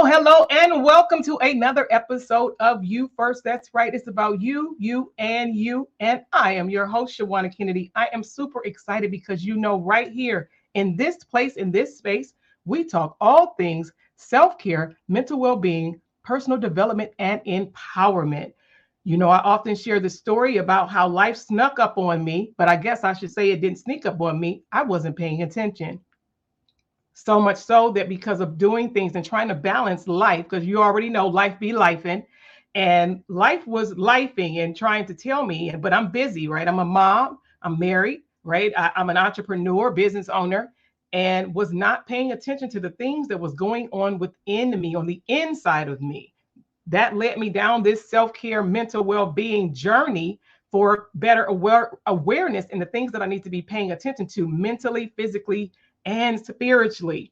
Hello, and welcome to another episode of You First. That's right. It's about you, and I am your host, Shawanna Kennedy. I am super excited because right here in this place, in this space, we talk all things self-care, mental well-being, personal development, and empowerment. I often share the story about how life snuck up on me, but I guess I should say it didn't sneak up on me. I wasn't paying attention. So much so that because of doing things and trying to balance life, because you already know life be lifing, and life was lifing and trying to tell me, but I'm busy, right? I'm a mom, I'm married, right? I'm an entrepreneur, business owner, and was not paying attention to the things that was going on within me, on the inside of me. That led me down this self-care, mental well-being journey for better awareness in the things that I need to be paying attention to mentally, physically, and spiritually.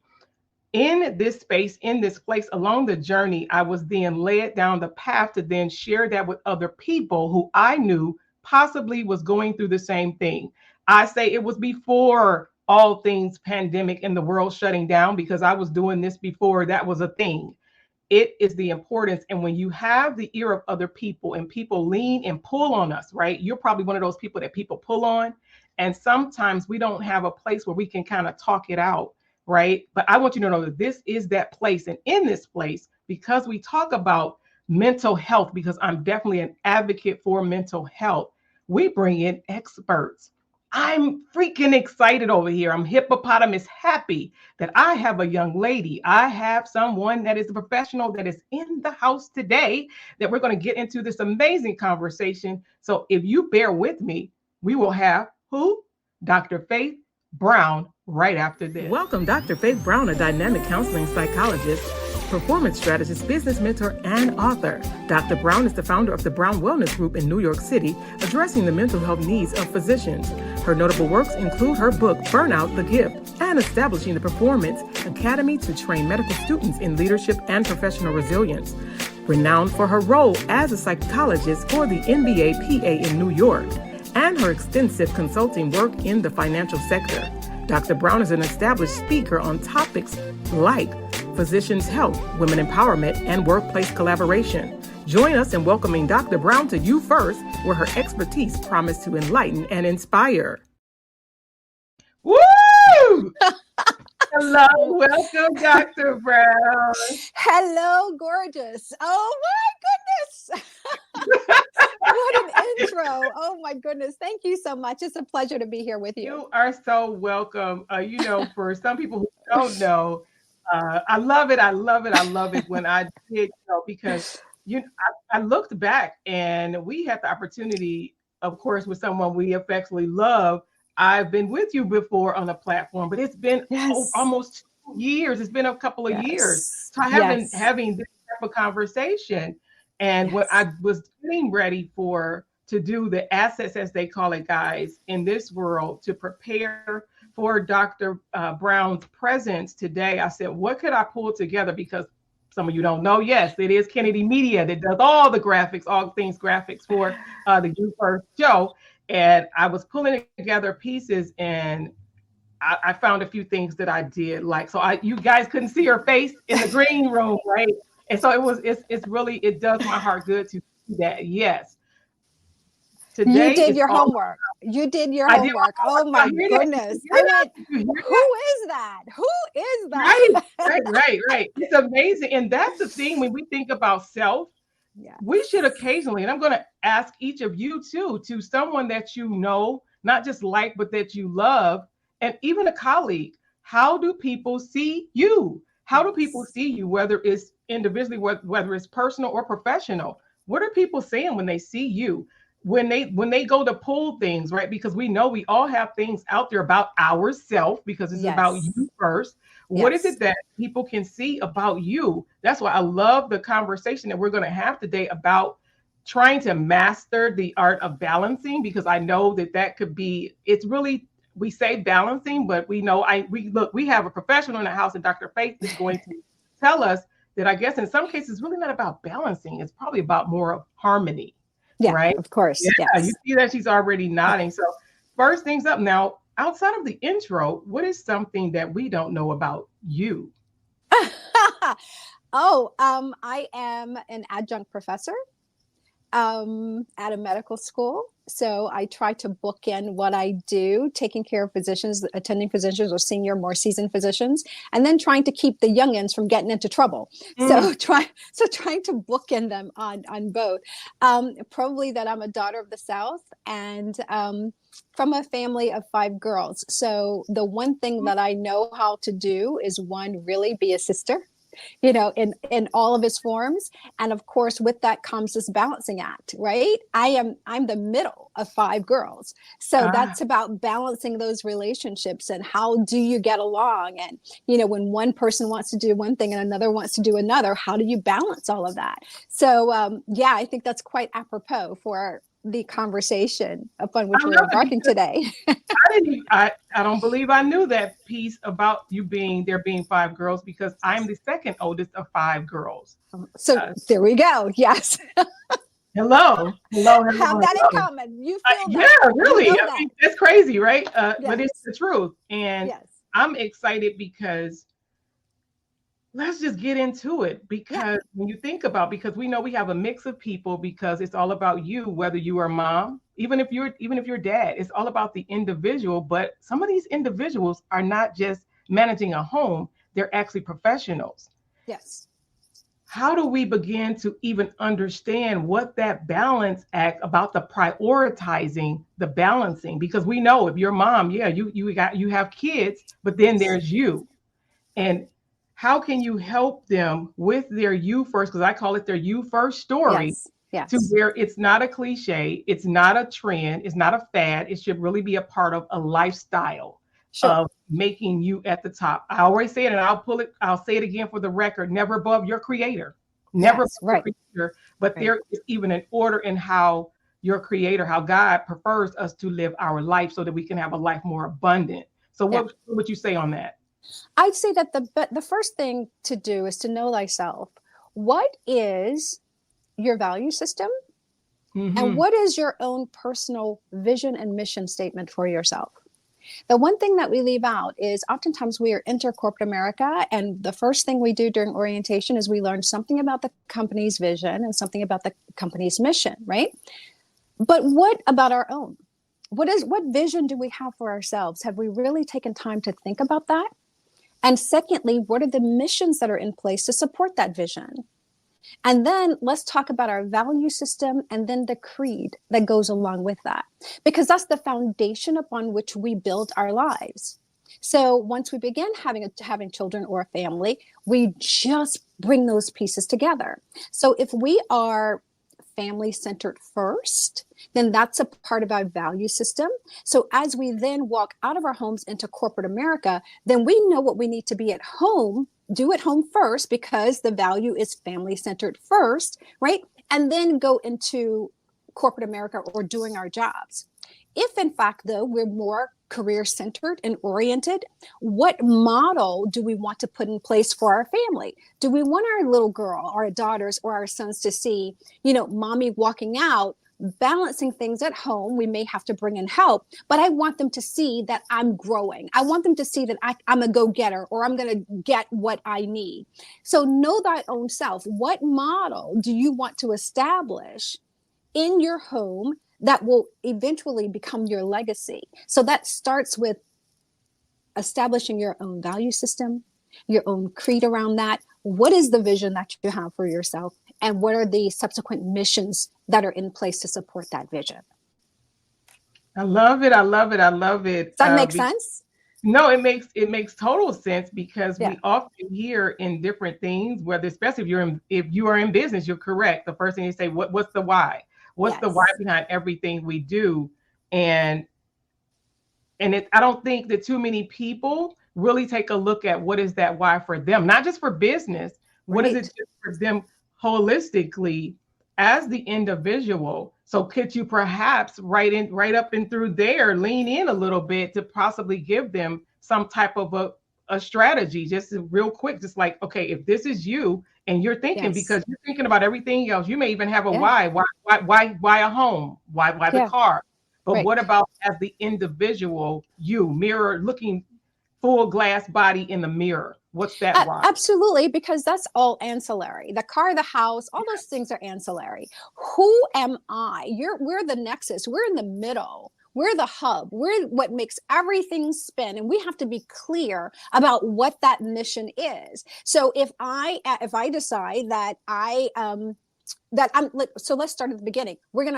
In this space, in this place, along the journey, I was then led down the path to then share that with other people who I knew possibly was going through the same thing. I say it was before all things pandemic and the world shutting down, because I was doing this before that was a thing. It is the importance. And when you have the ear of other people and people lean and pull on us, right? You're probably one of those people that people pull on. And sometimes we don't have a place where we can kind of talk it out, right? But I want you to know that this is that place. And in this place, because we talk about mental health, because I'm definitely an advocate for mental health, we bring in experts. I'm freaking excited over here. I'm hippopotamus happy that I have a young lady. I have someone that is a professional that is in the house today that we're going to get into this amazing conversation. So if you bear with me, we will have who? Dr. Faith Brown right after this. Welcome, Dr. Faith Brown, a dynamic counseling psychologist, performance strategist, business mentor, and author. Dr. Brown is the founder of the Brown Wellness Group in New York City, addressing the mental health needs of physicians. Her notable works include her book, Burnout: The Gift, and establishing the Performance Academy to train medical students in leadership and professional resilience. Renowned for her role as a psychologist for the NBA PA in New York, and her extensive consulting work in the financial sector. Dr. Brown is an established speaker on topics like physicians' health, women empowerment, and workplace collaboration. Join us in welcoming Dr. Brown to You First, where her expertise promises to enlighten and inspire. Woo! Hello, welcome, Dr. Brown. Hello, gorgeous. Oh my goodness. What an intro. Oh my goodness. Thank you so much. It's a pleasure to be here with you. You are so welcome. For some people who don't know, I love it when I did, because I looked back and we had the opportunity, of course, with someone we affectionately love. I've been with you before on a platform, but it's been almost 2 years. It's been a couple of years. So I have been having this type of conversation. And what I was getting ready to do the assets, as they call it, guys, in this world, to prepare for Dr. Brown's presence today, I said, what could I pull together? Because some of you don't know, yes, it is Kennedy Media that does all the graphics, all things graphics for the You First show. And I was pulling together pieces, and I found a few things that I did like. So you guys couldn't see her face in the green room, right? And so it does my heart good to see that. Yes. Today you did your homework. You did your homework. Oh my goodness. I went, who is that? Who is that? Right. It's amazing. And that's the thing when we think about self. Yeah. We should occasionally, and I'm going to ask each of you too, to someone that you know, not just like, but that you love, and even a colleague, how do people see you? How do people see you, whether it's individually, whether it's personal or professional? What are people saying when they see you? When they go to pull things, right? Because we know we all have things out there about ourselves, because it's about you first. What is it that people can see about you? That's why I love the conversation that we're going to have today about trying to master the art of balancing, because I know that could be, it's really, we say balancing, but we know, we have a professional in the house, and Dr. Faith is going to tell us that I guess in some cases it's really not about balancing. It's probably about more of harmony. Yeah, right? of course. Yeah, Yes. you see that she's already nodding. So first things up now, outside of the intro, what is something that we don't know about you? I am an adjunct professor at a medical school. So I try to bookend what I do, taking care of physicians, attending physicians or senior, more seasoned physicians, and then trying to keep the youngins from getting into trouble. So trying to bookend them on both. Probably that I'm a daughter of the South and from a family of 5 girls. So the one thing that I know how to do is, one, really be a sister, in all of its forms. And of course, with that comes this balancing act, right? I'm the middle of 5 girls. So that's about balancing those relationships and how do you get along? And, when one person wants to do one thing and another wants to do another, how do you balance all of that? So, I think that's quite apropos for the conversation upon which we're embarking today. I don't believe I knew that piece about you being 5 girls, because I'm the second oldest of 5 girls. So there we go. Yes. Hello. Have that in common. You feel that. Yeah, really. You know I mean, that's crazy, right? Yes. But it's the truth. And yes. I'm excited because let's just get into it, because when you think about, because we know we have a mix of people, because it's all about you, whether you are mom, even if you're dad, it's all about the individual. But some of these individuals are not just managing a home, they're actually professionals. Yes. How do we begin to even understand what that balance act about, the prioritizing, the balancing? Because we know if you're mom, you have kids, but then there's you. And how can you help them with their you first? Because I call it their you first story. Yes. To where it's not a cliche, it's not a trend, it's not a fad. It should really be a part of a lifestyle of making you at the top. I always say it, and I'll say it again for the record: never above your creator, never above your creator. But there is even an order in how your creator, how God prefers us to live our life, so that we can have a life more abundant. So what would you say on that? I'd say that the first thing to do is to know thyself. What is your value system? And what is your own personal vision and mission statement for yourself? The one thing that we leave out is oftentimes we are enter corporate America, and the first thing we do during orientation is we learn something about the company's vision and something about the company's mission, right? But what about our own? What vision do we have for ourselves? Have we really taken time to think about that? And secondly, what are the missions that are in place to support that vision? And then let's talk about our value system and then the creed that goes along with that, because that's the foundation upon which we build our lives. So once we begin having children or a family, we just bring those pieces together. So if we are family-centered first, then that's a part of our value system. So as we then walk out of our homes into corporate America, then we know what we need to be at home, do at home first, because the value is family-centered first, right? And then go into corporate America or doing our jobs. If in fact, though, we're more career-centered and oriented, what model do we want to put in place for our family? Do we want our little girl, our daughters, or our sons to see, mommy walking out, balancing things at home? We may have to bring in help, but I want them to see that I'm growing. I want them to see that I'm a go-getter, or I'm going to get what I need. So know thy own self. What model do you want to establish in your home that will eventually become your legacy? So that starts with establishing your own value system, your own creed around that. What is the vision that you have for yourself? And what are the subsequent missions that are in place to support that vision? I love it. Does that make sense? No, it makes total sense, because we often hear in different things, whether, especially if you are in business, you're correct. The first thing you say, what's the why? What's the why behind everything we do? And I don't think that too many people really take a look at what is that why for them, not just for business. What is it for them holistically as the individual. So could you perhaps right up and through there, lean in a little bit to possibly give them some type of a strategy, just real quick, just like, okay, if this is you and you're thinking, Yes. because you're thinking about everything else, you may even have a Yeah. why a home, why the Yeah. car. But Right. what about as the individual, you mirror looking full glass body in the mirror? What's that why? Absolutely, because that's all ancillary. The car, the house, all those things are ancillary. Who am I? We're the nexus. We're in the middle. We're the hub. We're what makes everything spin, and we have to be clear about what that mission is. So if I decide that so let's start at the beginning.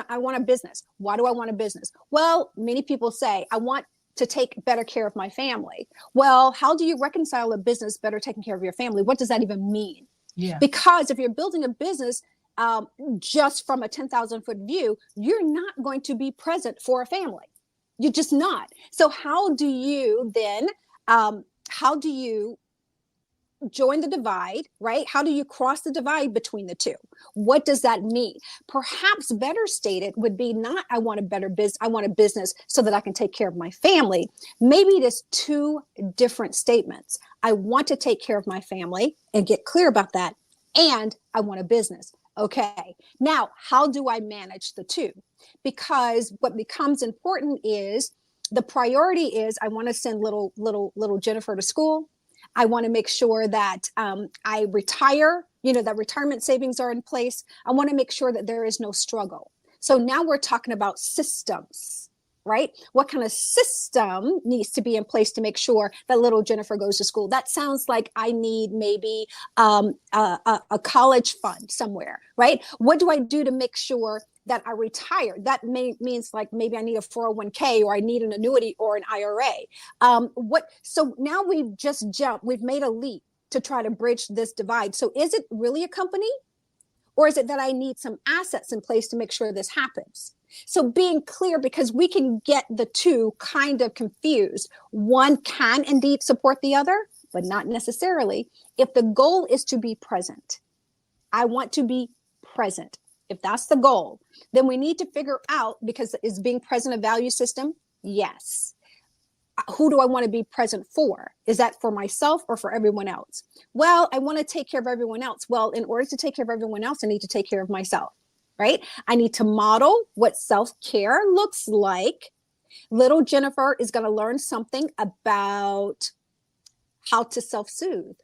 I want a business. Why do I want a business? Well, many people say I want to take better care of my family. Well, how do you reconcile a business better taking care of your family? What does that even mean? Yeah. Because if you're building a business just from a 10,000 foot view, you're not going to be present for a family. You're just not. So how do you then, how do you join the divide, right? How do you cross the divide between the two? What does that mean? Perhaps better stated would be not, I want a business so that I can take care of my family. Maybe it is two different statements. I want to take care of my family and get clear about that. And I want a business. Okay. Now, how do I manage the two? Because what becomes important is the priority is I want to send little Jennifer to school. I want to make sure that I retire, that retirement savings are in place. I want to make sure that there is no struggle. So now we're talking about systems, right? What kind of system needs to be in place to make sure that little Jennifer goes to school? That sounds like I need maybe a college fund somewhere, right? What do I do to make sure that I retire? That means like maybe I need a 401k or I need an annuity or an IRA. So now we've just jumped, we've made a leap to try to bridge this divide. So is it really a company, or is it that I need some assets in place to make sure this happens? So being clear, because we can get the two kind of confused. One can indeed support the other, but not necessarily. If the goal is to be present, I want to be present. If that's the goal, then we need to figure out, because is being present a value system? Yes. Who do I want to be present for? Is that for myself or for everyone else? Well, I want to take care of everyone else. Well, in order to take care of everyone else, I need to take care of myself, right? I need to model what self-care looks like. Little Jennifer is going to learn something about how to self-soothe,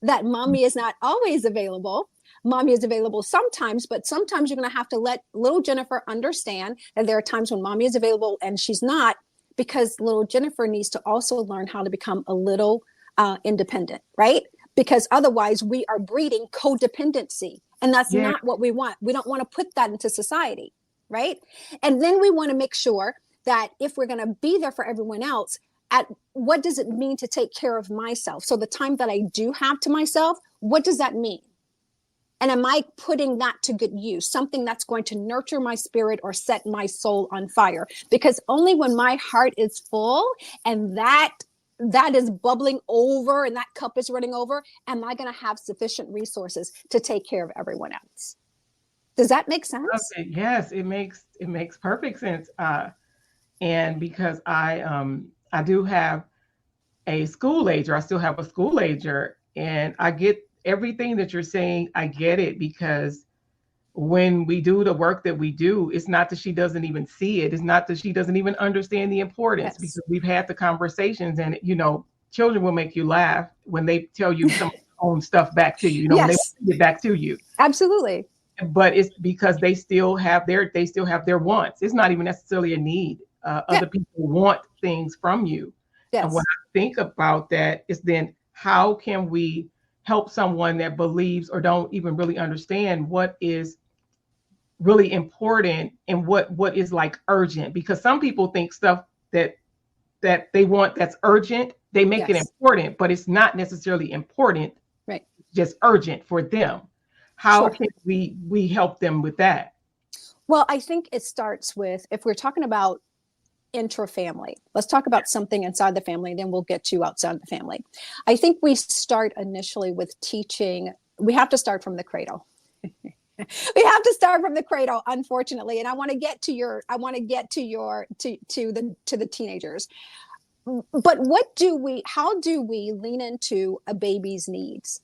that mommy is not always available. Mommy is available sometimes, but sometimes you're going to have to let little Jennifer understand that there are times when mommy is available and she's not, because little Jennifer needs to also learn how to become a little independent, right? Because otherwise we are breeding codependency, and that's not what we want. We don't want to put that into society, right? And then we want to make sure that if we're going to be there for everyone else, what does it mean to take care of myself? So the time that I do have to myself, what does that mean? And am I putting that to good use? Something that's going to nurture my spirit or set my soul on fire? Because only when my heart is full and that is bubbling over and that cup is running over, am I going to have sufficient resources to take care of everyone else? Does that make sense? Okay. Yes, it makes perfect sense. And because I do have a school ager, I still have a school ager, and I get everything that you're saying. I get it, because when we do the work that we do, it's not that she doesn't even see it. It's not that she doesn't even understand the importance, because we've had the conversations, and children will make you laugh when they tell you some own stuff back to you, when they get back to you. Absolutely. But it's because they still have their wants. It's not even necessarily a need. Other people want things from you. Yes. And when I think about that is then how can we help someone that believes or don't even really understand what is really important and what is like urgent? Because some people think stuff that they want that's urgent, they make it important, but it's not necessarily important. Right. Just urgent for them. How can we help them with that? Well, I think it starts with, if we're talking about intra-family, let's talk about something inside the family, then we'll get to outside the family. I think we start initially with teaching. We have to start from the cradle. We have to start from the cradle, unfortunately. And I want to get to your, I want to get to your, to the teenagers. But how do we lean into a baby's needs?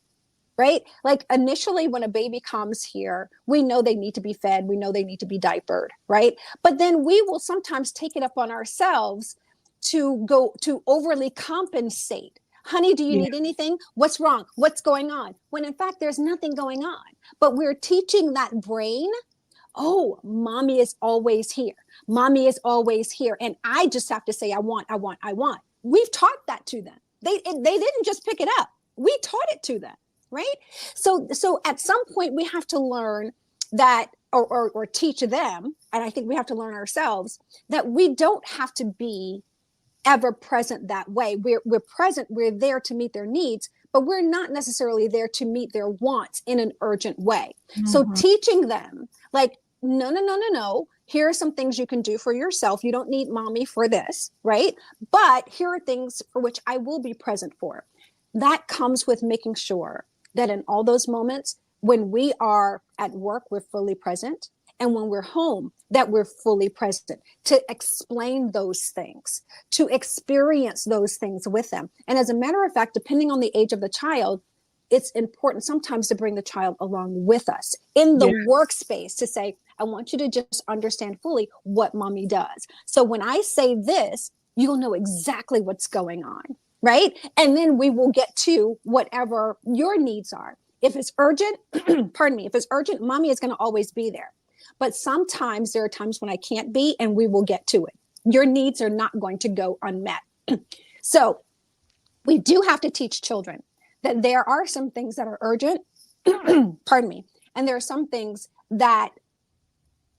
Right? Like initially when a baby comes here, we know they need to be fed. We know they need to be diapered, right? But then we will sometimes take it up on ourselves to go to overly compensate. Honey, do you need anything? What's wrong? What's going on? When in fact, there's nothing going on. But we're teaching that brain, oh, mommy is always here. Mommy is always here. And I just have to say, I want, I want, I want. We've taught that to them. They didn't just pick it up. We taught it to them. Right. So at some point we have to learn that or teach them. And I think we have to learn ourselves that we don't have to be ever present that way. We're present. We're there to meet their needs, but we're not necessarily there to meet their wants in an urgent way. Mm-hmm. So teaching them like, no. Here are some things you can do for yourself. You don't need mommy for this. Right. But here are things for which I will be present for. That comes with making sure that in all those moments, when we are at work, we're fully present. And when we're home, that we're fully present to explain those things, to experience those things with them. And as a matter of fact, depending on the age of the child, it's important sometimes to bring the child along with us in the workspace to say, I want you to just understand fully what mommy does. So when I say this, you'll know exactly what's going on. Right. And then we will get to whatever your needs are. If it's urgent, pardon me, if it's urgent, mommy is going to always be there. But sometimes there are times when I can't be, and we will get to it. Your needs are not going to go unmet. So we do have to teach children that there are some things that are urgent, pardon me, and there are some things that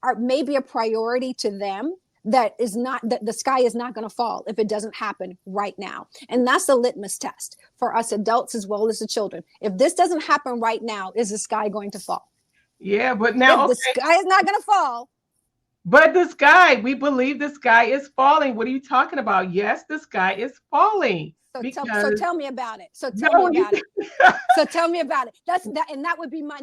are maybe a priority to them. That the sky is not going to fall if it doesn't happen right now. And that's the litmus test for us adults as well as the children. If this doesn't happen right now, is the sky going to fall? Yeah, but now the sky is not going to fall. But the sky, we believe the sky is falling. What are you talking about? Yes, the sky is falling. So tell me about it. So tell me about it. And that would be my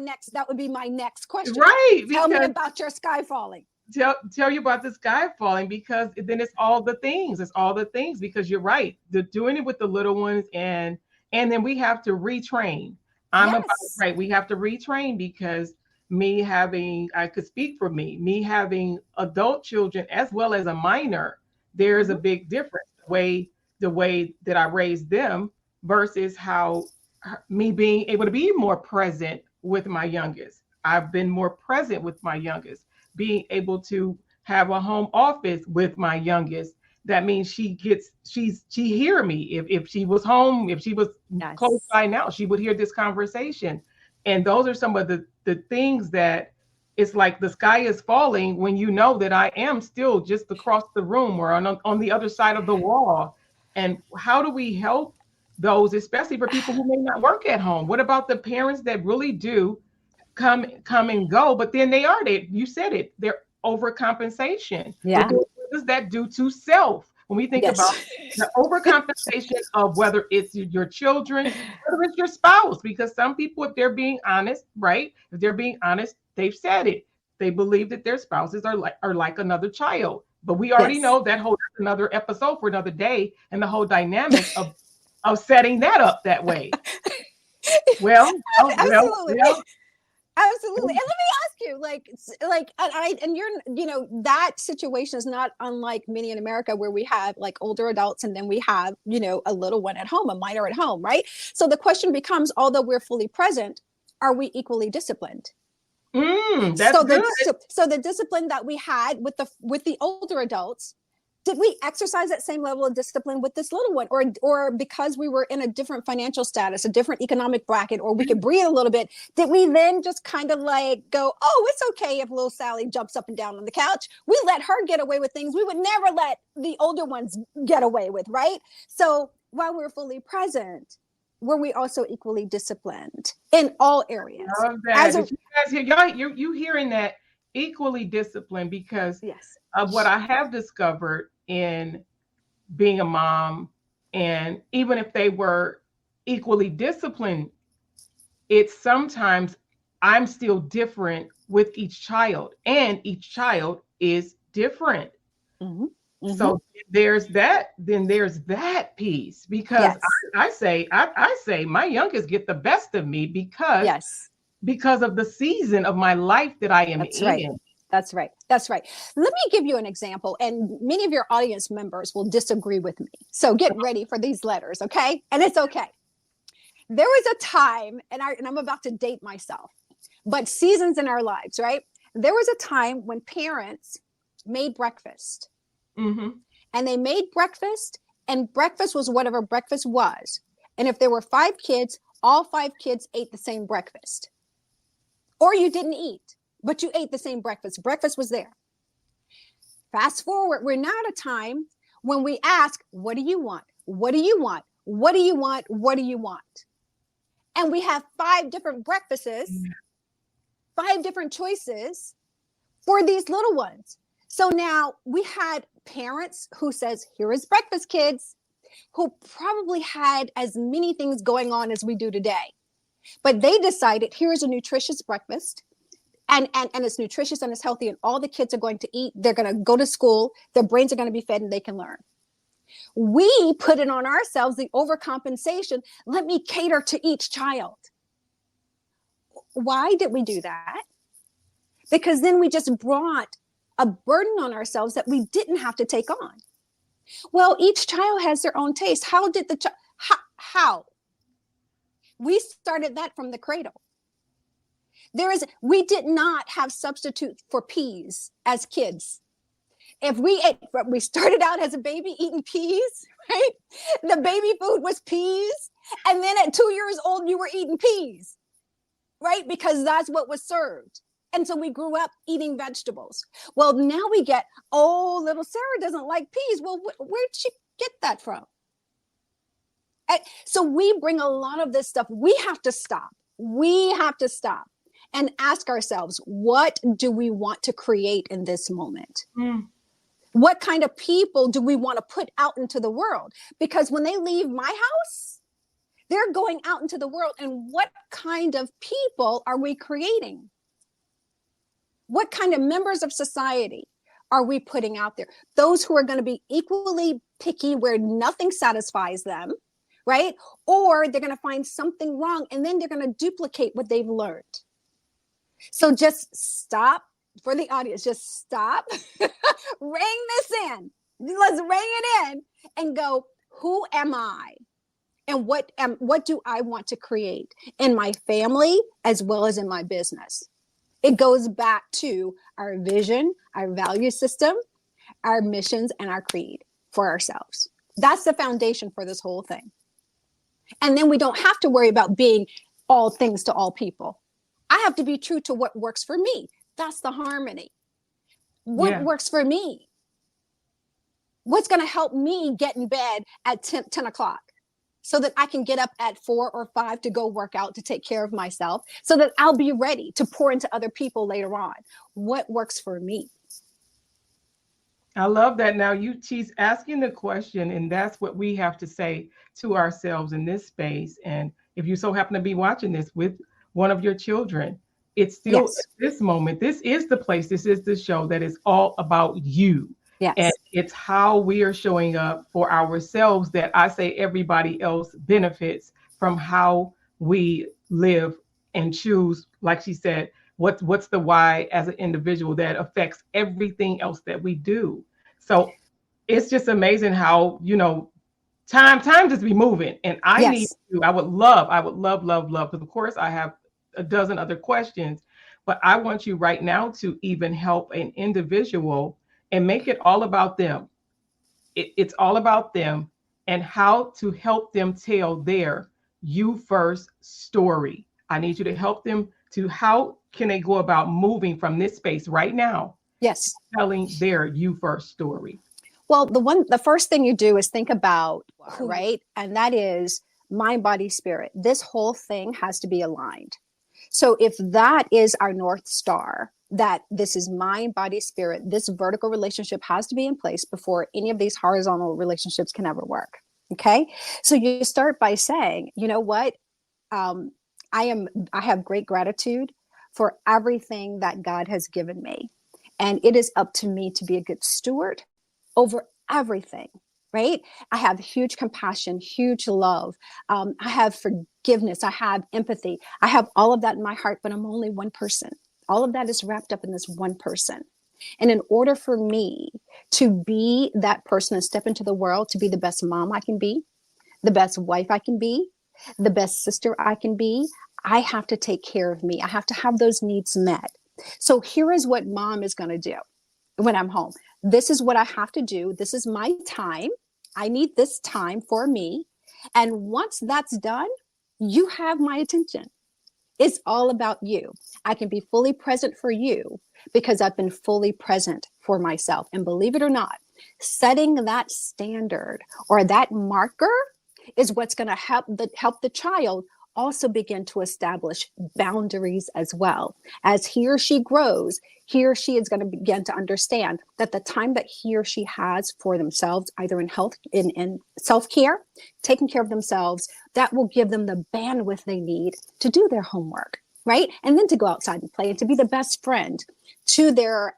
next question. Right. Tell me about your sky falling. Tell you about the sky falling, because then it's all the things. It's all the things, because you're right. They're doing it with the little ones, and then we have to retrain. We have to retrain, because I could speak for me having adult children as well as a minor, there's a big difference. The way that I raised them versus how me being able to be more present with my youngest. I've been more present with my youngest. Being able to have a home office with my youngest. That means she hear me. If she was home, if she was close by now, she would hear this conversation. And those are some of the things that it's like the sky is falling when you know that I am still just across the room or on the other side of the wall. And how do we help those, especially for people who may not work at home? What about the parents that really do come and go, but then you said it, they're overcompensation. Yeah. What does that do to self? When we think about the overcompensation of whether it's your children, whether it's your spouse, because some people, if they're being honest, right? If they're being honest, they've said it. They believe that their spouses are like another child. But we already know that whole another episode for another day, and the whole dynamic of setting that up that way. Absolutely. Absolutely. And let me ask you, and you're, that situation is not unlike many in America where we have like older adults and then we have, a little one at home, a minor at home, right? So the question becomes, although we're fully present, are we equally disciplined? That's good. So the discipline that we had with the older adults, did we exercise that same level of discipline with this little one? Or because we were in a different financial status, a different economic bracket, or we could breathe a little bit, did we then just kind of like go, oh, it's okay if little Sally jumps up and down on the couch? We let her get away with things we would never let the older ones get away with, right? So while we're fully present, were we also equally disciplined in all areas? Love that. You hearing that, equally disciplined, because of what I have discovered in being a mom, and even if they were equally disciplined, it's sometimes I'm still different with each child, and each child is different. Mm-hmm. Mm-hmm. So there's that, then there's that piece, because Yes. I say my youngest get the best of me Yes. because of the season of my life that I am That's right. in. That's right. That's right. Let me give you an example, and many of your audience members will disagree with me. So get ready for these letters, okay? And it's okay. There was a time, and I'm about to date myself, but seasons in our lives, right? There was a time when parents made breakfast, Mm-hmm. and they made breakfast, and breakfast was whatever breakfast was. And if there were 5 kids, all 5 kids ate the same breakfast. Or you didn't eat, but you ate the same breakfast. Breakfast was there. Fast forward, we're now at a time when we ask, what do you want? What do you want? What do you want? What do you want? And we have 5 different breakfasts, 5 different choices for these little ones. So now we had parents who says, here is breakfast, kids, who probably had as many things going on as we do today. But they decided, here is a nutritious breakfast. And it's nutritious and it's healthy, and all the kids are going to eat. They're going to go to school. Their brains are going to be fed and they can learn. We put it on ourselves, the overcompensation. Let me cater to each child. Why did we do that? Because then we just brought a burden on ourselves that we didn't have to take on. Well, each child has their own taste. How did the child, how? We started that from the cradle. We did not have substitute for peas as kids. If we started out as a baby eating peas, right? The baby food was peas. And then at 2 years old, you were eating peas, right? Because that's what was served. And so we grew up eating vegetables. Well, now we get, oh, little Sarah doesn't like peas. Well, where'd she get that from? So we bring a lot of this stuff. We have to stop. We have to stop and ask ourselves, what do we want to create in this moment? Mm. What kind of people do we want to put out into the world? Because when they leave my house, they're going out into the world. And what kind of people are we creating? What kind of members of society are we putting out there? Those who are going to be equally picky, where nothing satisfies them, right? Or they're going to find something wrong and then they're going to duplicate what they've learned. So just stop. For the audience, just stop, ring this in. Let's ring it in and go, who am I? And what do I want to create in my family as well as in my business? It goes back to our vision, our value system, our missions, and our creed for ourselves. That's the foundation for this whole thing. And then we don't have to worry about being all things to all people. I have to be true to what works for me. That's the harmony. What works for me? What's going to help me get in bed at 10 o'clock so that I can get up at 4 or 5 to go work out, to take care of myself, so that I'll be ready to pour into other people later on? What works for me? I love that. Now she's asking the question, and that's what we have to say to ourselves in this space. And if you so happen to be watching this with one of your children, it's still at this moment, this is the place, this is the show that is all about you. Yes. And it's how we are showing up for ourselves that I say everybody else benefits from how we live and choose, like she said, what's the why as an individual that affects everything else that we do. So it's just amazing how, time just be moving. And I would love, because of course I have a dozen other questions, but I want you right now to even help an individual and make it all about them. It's all about them and how to help them tell their you first story. I need you to help them to how can they go about moving from this space right now? Yes. Telling their you first story. Well, the first thing you do is think about who, right? And that is mind, body, spirit. This whole thing has to be aligned. So if that is our North Star, that this is mind, body, spirit, this vertical relationship has to be in place before any of these horizontal relationships can ever work. Okay. So you start by saying, you know what? I have great gratitude for everything that God has given me. And it is up to me to be a good steward over everything, right? I have huge compassion, huge love. I have forgiveness. I have empathy. I have all of that in my heart, but I'm only one person. All of that is wrapped up in this one person. And in order for me to be that person and step into the world to be the best mom I can be, the best wife I can be, the best sister I can be, I have to take care of me. I have to have those needs met. So here is what mom is going to do when I'm home. This is what I have to do. This is my time. I need this time for me. And once that's done, you have my attention. It's all about you. I can be fully present for you because I've been fully present for myself. And believe it or not, setting that standard or that marker is what's going to help the child also begin to establish boundaries as well. As he or she grows, he or she is going to begin to understand that the time that he or she has for themselves, either in health, in self-care, taking care of themselves, that will give them the bandwidth they need to do their homework, right? And then to go outside and play and to be the best friend to their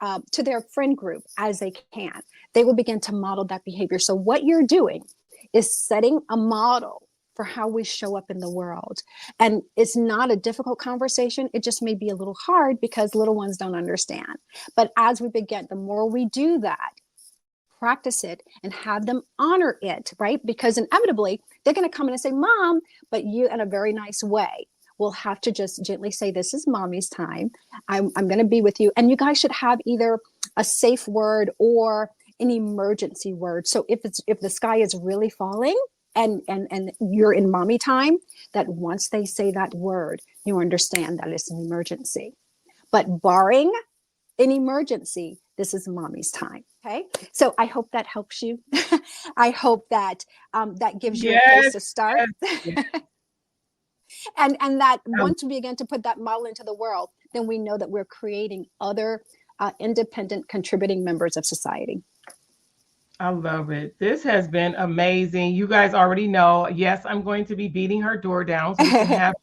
friend group as they can. They will begin to model that behavior. So what you're doing is setting a model for how we show up in the world. And it's not a difficult conversation. It just may be a little hard because little ones don't understand. But as we begin, the more we do that, practice it and have them honor it, right? Because inevitably they're going to come in and say, Mom, but you in a very nice way will have to just gently say, this is mommy's time. I'm going to be with you. And you guys should have either a safe word or an emergency word. So if the sky is really falling, and you're in mommy time, that once they say that word, you understand that it's an emergency. But barring an emergency, this is mommy's time. Okay. So I hope that helps you. I hope that that gives you a place to start. Yes. and that once we begin to put that model into the world, then we know that we're creating other independent contributing members of society. I love it. This has been amazing. You guys already know, yes, I'm going to be beating her door down so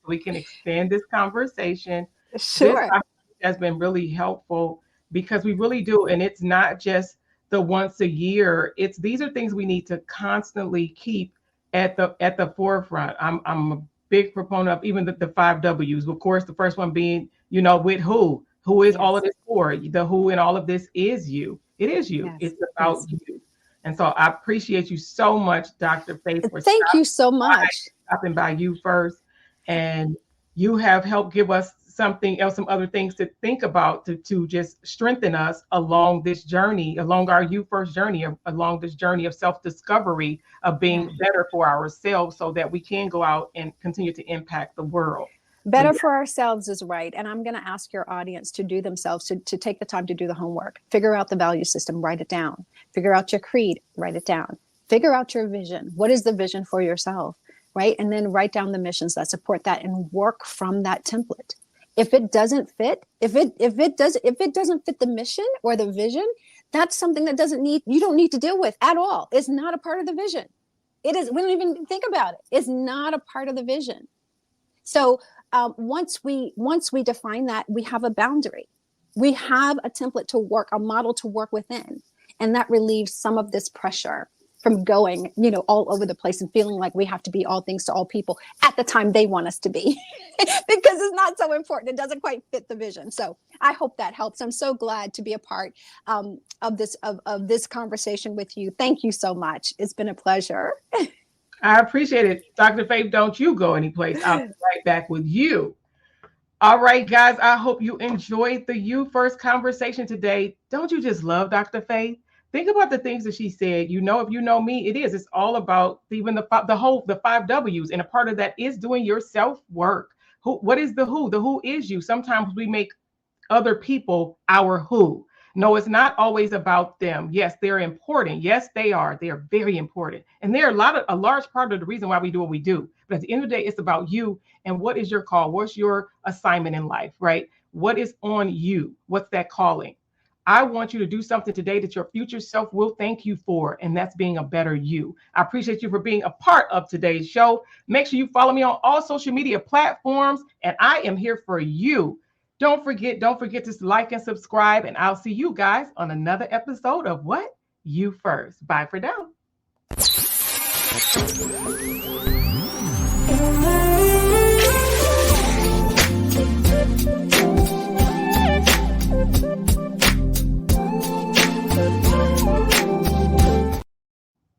we can extend this conversation. Sure. This has been really helpful because we really do. And it's not just the once a year. These are things we need to constantly keep at the forefront. I'm a big proponent of even the 5 W's. Of course, the first one being, with who is yes. all of this for. The who in all of this is you. It is you. Yes. It's about you. And so I appreciate you so much, Dr. Faith. Thank you so much. Stopping by you first. And you have helped give us something else, some other things to think about to just strengthen us along this journey, along our You First journey, along this journey of self-discovery, of being better for ourselves so that we can go out and continue to impact the world. Better for ourselves is right. And I'm going to ask your audience to do themselves, to take the time to do the homework. Figure out the value system, write it down. Figure out your creed, write it down. Figure out your vision. What is the vision for yourself, right? And then write down the missions that support that and work from that template. If it doesn't fit, if it doesn't fit the mission or the vision, that's something that you don't need to deal with at all. It's not a part of the vision. It is. We don't even think about it. It's not a part of the vision. So once we define that, we have a boundary. We have a template to work, a model to work within. And that relieves some of this pressure from going, all over the place and feeling like we have to be all things to all people at the time they want us to be, because it's not so important. It doesn't quite fit the vision. So I hope that helps. I'm so glad to be a part of this conversation with you. Thank you so much. It's been a pleasure. I appreciate it. Dr. Faith, don't you go anyplace. I'll be right back with you. All right, guys, I hope you enjoyed the You First conversation today. Don't you just love Dr. Faith? Think about the things that she said. If you know me, it's all about even the 5 W's. And a part of that is doing your self-work. What is the who? The who is you. Sometimes we make other people our who. No, it's not always about them. Yes, they're important. Yes, they are. They are very important. And they're a large part of the reason why we do what we do. But at the end of the day, it's about you and what is your call? What's your assignment in life, right? What is on you? What's that calling? I want you to do something today that your future self will thank you for, and that's being a better you. I appreciate you for being a part of today's show. Make sure you follow me on all social media platforms, and I am here for you. Don't forget to like and subscribe, and I'll see you guys on another episode of What? You First. Bye for now.